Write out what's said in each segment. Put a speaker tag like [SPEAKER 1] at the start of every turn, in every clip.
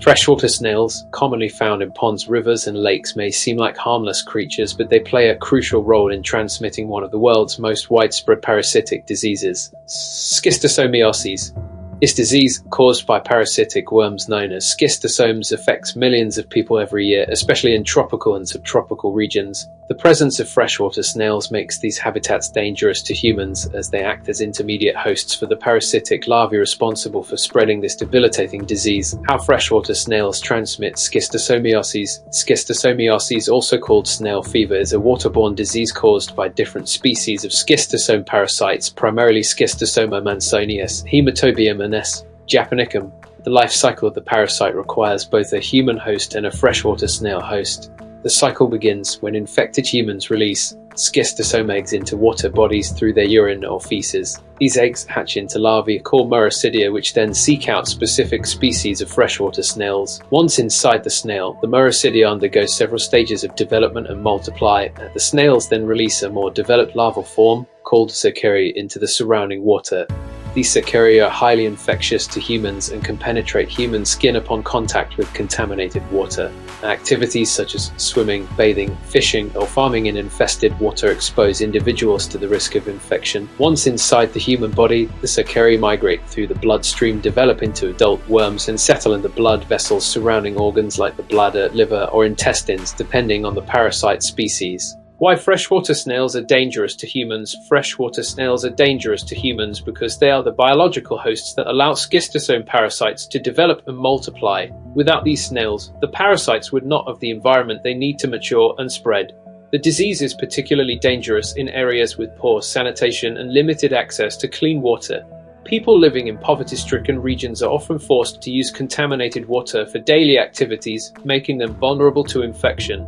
[SPEAKER 1] Freshwater snails, commonly found in ponds, rivers, and lakes, may seem like harmless creatures, but they play a crucial role in transmitting one of the world's most widespread parasitic diseases, schistosomiasis. This disease, caused by parasitic worms known as schistosomes, affects millions of people every year, especially in tropical and subtropical regions. The presence of freshwater snails makes these habitats dangerous to humans, as they act as intermediate hosts for the parasitic larvae responsible for spreading this debilitating disease. How freshwater snails transmit schistosomiasis. Schistosomiasis, also called snail fever, is a waterborne disease caused by different species of schistosome parasites, primarily Schistosoma manzonius, Hematobium and S. japonicum. The life cycle of the parasite requires both a human host and a freshwater snail host. The cycle begins when infected humans release schistosome eggs into water bodies through their urine or feces. These eggs hatch into larvae called Muricidia, which then seek out specific species of freshwater snails. Once inside the snail, the Muricidia undergo several stages of development and multiply. The snails then release a more developed larval form, called cercaria, into the surrounding water. These cercaria are highly infectious to humans and can penetrate human skin upon contact with contaminated water. Activities such as swimming, bathing, fishing, or farming in infested water expose individuals to the risk of infection. Once inside the human body, the cercaria migrate through the bloodstream, develop into adult worms, and settle in the blood vessels surrounding organs like the bladder, liver, or intestines, depending on the parasite species. Why freshwater snails are dangerous to humans? Freshwater snails are dangerous to humans because they are the biological hosts that allow schistosome parasites to develop and multiply. Without these snails, the parasites would not have the environment they need to mature and spread. The disease is particularly dangerous in areas with poor sanitation and limited access to clean water. People living in poverty-stricken regions are often forced to use contaminated water for daily activities, making them vulnerable to infection.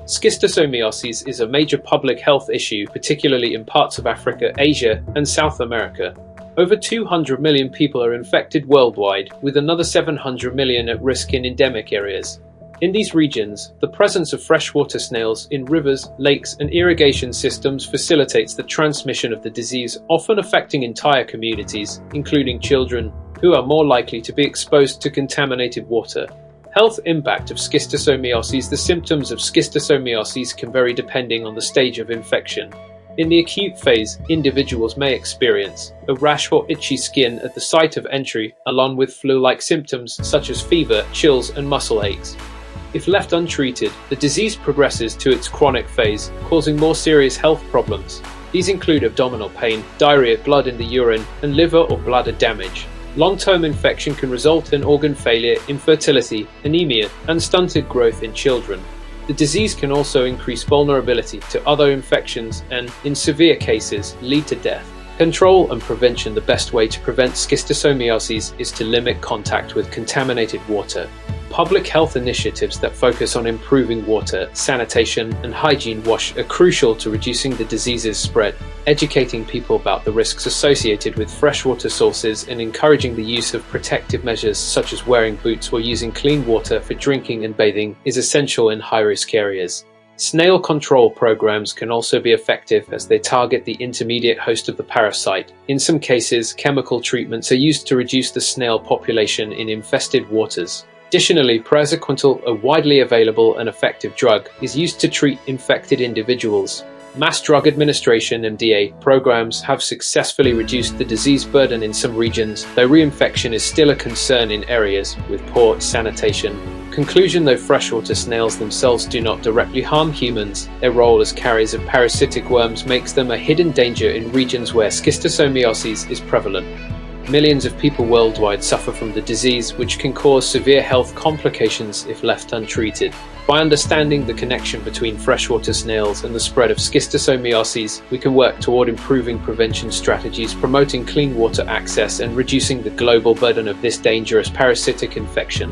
[SPEAKER 1] Schistosomiasis is a major public health issue, particularly in parts of Africa, Asia, and South America. Over 200 million people are infected worldwide, with another 700 million at risk in endemic areas. In these regions, the presence of freshwater snails in rivers, lakes, and irrigation systems facilitates the transmission of the disease, often affecting entire communities, including children, who are more likely to be exposed to contaminated water. Health impact of schistosomiasis. The symptoms of schistosomiasis can vary depending on the stage of infection. In the acute phase, individuals may experience a rash or itchy skin at the site of entry, along with flu-like symptoms such as fever, chills, and muscle aches. If left untreated, the disease progresses to its chronic phase, causing more serious health problems. These include abdominal pain, diarrhea, blood in the urine, and liver or bladder damage. Long-term infection can result in organ failure, infertility, anemia, and stunted growth in children. The disease can also increase vulnerability to other infections and, in severe cases, lead to death. Control and prevention. The best way to prevent schistosomiasis is to limit contact with contaminated water. Public health initiatives that focus on improving water, sanitation, and hygiene wash are crucial to reducing the disease's spread. Educating people about the risks associated with freshwater sources and encouraging the use of protective measures such as wearing boots or using clean water for drinking and bathing is essential in high-risk areas. Snail control programs can also be effective as they target the intermediate host of the parasite. In some cases, chemical treatments are used to reduce the snail population in infested waters. Additionally, praziquantel, a widely available and effective drug, is used to treat infected individuals. Mass Drug Administration (MDA) programs have successfully reduced the disease burden in some regions, though reinfection is still a concern in areas with poor sanitation. Conclusion. Though freshwater snails themselves do not directly harm humans, their role as carriers of parasitic worms makes them a hidden danger in regions where schistosomiasis is prevalent. Millions of people worldwide suffer from the disease, which can cause severe health complications if left untreated. By understanding the connection between freshwater snails and the spread of schistosomiasis, we can work toward improving prevention strategies, promoting clean water access, and reducing the global burden of this dangerous parasitic infection.